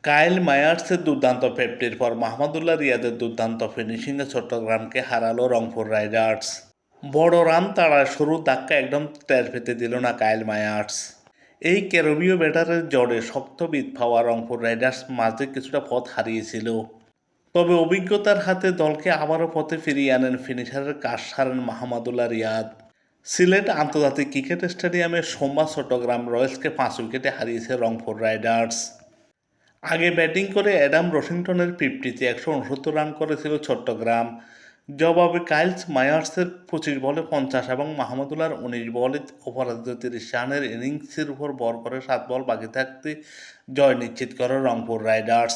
কাইল মায়ার্সের দুর্দান্ত পেপটির পর মাহমুদুল্লাহ রিয়াদের দুর্দান্ত ফিনিশিংয়ে চট্টগ্রামকে হারালো রংপুর রাইডার্স। বড় রান তাড়ার শুরুর ধাক্কা একদম টের পেতে দিল না কাইল মায়ার্স। এই ক্যারিবীয় ব্যাটারের জড়ে শক্ত বিট পাওয়া রংপুর রাইডার্স মাঝে কিছুটা পথ হারিয়েছিল। তবে অভিজ্ঞতার হাতে দলকে আবারও পথে ফিরিয়ে আনেন ফিনিশারের কাজ সারেন মাহমুদুল্লাহ রিয়াদ। সিলেট আন্তর্জাতিক ক্রিকেট স্টেডিয়ামে সোমবার চট্টগ্রাম রয়্যালসকে 5 উইকেটে হারিয়েছে রংপুর রাইডার্স। আগে ব্যাটিং করে অ্যাডাম রশিংটনের 50-তে 169 রান করেছিল চট্টগ্রাম। জবাবে কাইলস মায়ার্সের 25 বলে 50 এবং মাহমুদুল্লাহর 19 বলে অপরাজিত 30 রানের ইনিংসের উপর ভর করে 7 বল বাকি থাকতে জয় নিশ্চিত করে রংপুর রাইডার্স।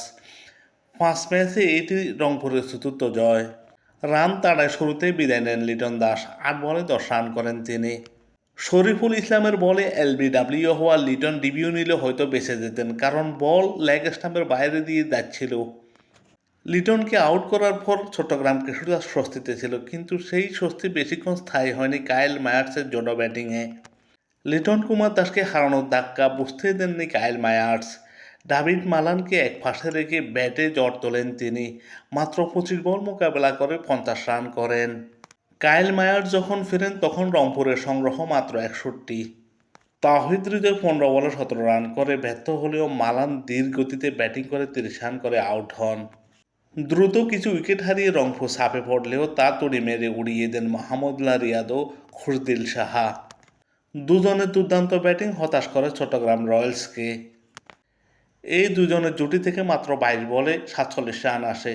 5 ম্যাচে এটি রংপুরের চতুর্থ জয়। রান তাড়ায় শুরুতেই বিদায় নেন লিটন দাস, 8 বলে 10 রান করেন তিনি। শরীফুল ইসলামের বলে এলবিডব্লিউ হওয়া লিটন ডিবিউ নিলে হয়তো বেঁচে যেতেন, কারণ বল লেগ স্টাম্পের বাইরে দিয়ে যাচ্ছিল। লিটনকে আউট করার পর চট্টগ্রাম কিছুটা স্বস্তিতে ছিল, কিন্তু সেই স্বস্তি বেশিক্ষণ স্থায়ী হয়নি কাইল মায়ার্সের জোড়া ব্যাটিংয়ে। লিটন কুমার দাসকে হারানোর ধাক্কা বুঝতেই দেননি কাইল মায়ার্স। ডেভিড মালানকে এক পাশে রেখে ব্যাটে জ্বর তোলেন তিনি। মাত্র 25 বল মোকাবেলা করে 50 রান করেন। কাইল মায়ার্স যখন ফেরেন তখন রংপুরের সংগ্রহ মাত্র 61। তাওহিদ হৃদয় 15 বলে 17 রান করে ব্যর্থ হলেও মালান ধীর গতিতে ব্যাটিং করে 30 রান করে আউট হন। দ্রুত কিছু উইকেট হারিয়ে রংপুর চাপে পড়লেও তা তড়ি মেরে উড়িয়ে দেন মাহমুদুল্লাহ রিয়াদ ও খুরদিল সাহা। দুজনের দুর্দান্ত ব্যাটিং হতাশ করে চট্টগ্রাম রয়্যালসকে। এই দুজনের জুটি থেকে মাত্র 22 বলে 47 রান আসে।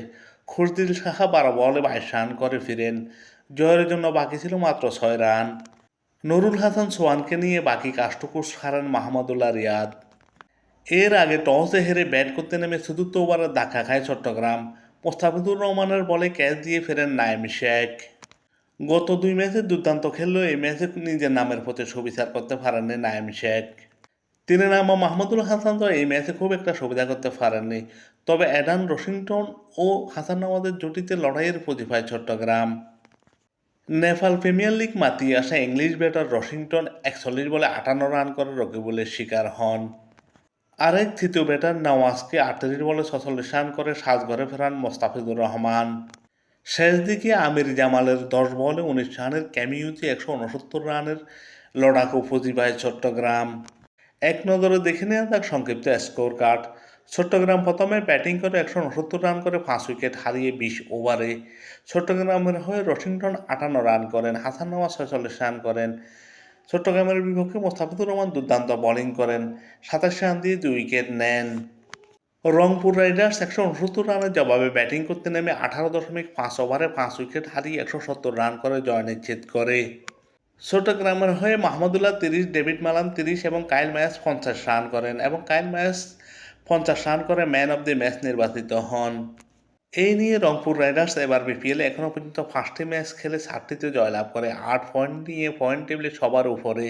খুরদিল সাহা 12 বলে 22 রান করে ফিরেন। জয়ের জন্য বাকি ছিল মাত্র 6 রান। নুরুল হাসান সোহানকে নিয়ে বাকি কাজটুকু সারেন মাহমুদুল্লাহ রিয়াদ। এর আগে টসে হেরে ব্যাট করতে নেমে চতুর্থ ওভারে ধাক্কা খায় চট্টগ্রাম। মোস্তাফিজুর রহমানের বলে ক্যাচ দিয়ে ফেরেন নাইম শেখ। গত 2 ম্যাচে দুর্দান্ত খেললেও এই ম্যাচে নিজের নামের প্রতি সুবিচার করতে পারেননি নাইম শেখ। তিনি নামা মাহমুদুল হাসান তো এই ম্যাচে খুব একটা সুবিধা করতে পারেননি। তবে অ্যাডাম রশিংটন ও হাসান নওয়াজের জুটিতে লড়াইয়ের পুঁজি পায় চট্টগ্রাম। নেপাল প্রিমিয়ার লিগ মাতিয়ে আসা ইংলিশ ব্যাটার রশিংটন 41 বলে 58 রান করে রকিবুলের শিকার হন। আরেক তৃতীয় ব্যাটার নওয়াজকে 38 বলে 46 রান করে সাজঘরে ফেরান মোস্তাফিজুর রহমান। শেষ দিকে আমির জামালের 10 বলে 19 রানের ক্যামিওতে 169 রানের লড়াকু পুঁজি পায় চট্টগ্রাম। এক নজরে দেখে নেওয়া যাক সংক্ষিপ্ত স্কোর কার্ড। চট্টগ্রাম প্রথমে ব্যাটিং করে 169 রান করে 5 উইকেট হারিয়ে 20 ওভারে। চট্টগ্রামের হয়ে রশিংটন 58 রান করেন, হাসান নওয়াজ 46 রান করেন। চট্টগ্রামের বিপক্ষে মোস্তাফিজুর রহমান দুর্দান্ত বোলিং করেন, 27 রান দিয়ে 2 উইকেট নেন। রংপুর রাইডার্স 169 রানের জবাবে ব্যাটিং করতে নেমে 18.5 ওভারে 5 উইকেট হারিয়ে 170 রান করে জয় নিশ্চিত করে। চট্টগ্রামের হয়ে মাহমুদুল্লাহ 30, ডেভিড মালান 30 এবং কাইল মায়ার্স 50 রান করেন এবং কাইল মায়ার্স 50 রান করে ম্যান অব দ্য ম্যাচ নির্বাচিত হন। এই নিয়ে রংপুর রাইডার্স এবার বিপিএলে এখনও পর্যন্ত 5টি ম্যাচ খেলে 7টিতে জয়লাভ করে 8 পয়েন্ট নিয়ে পয়েন্ট টেবিলে সবার উপরে।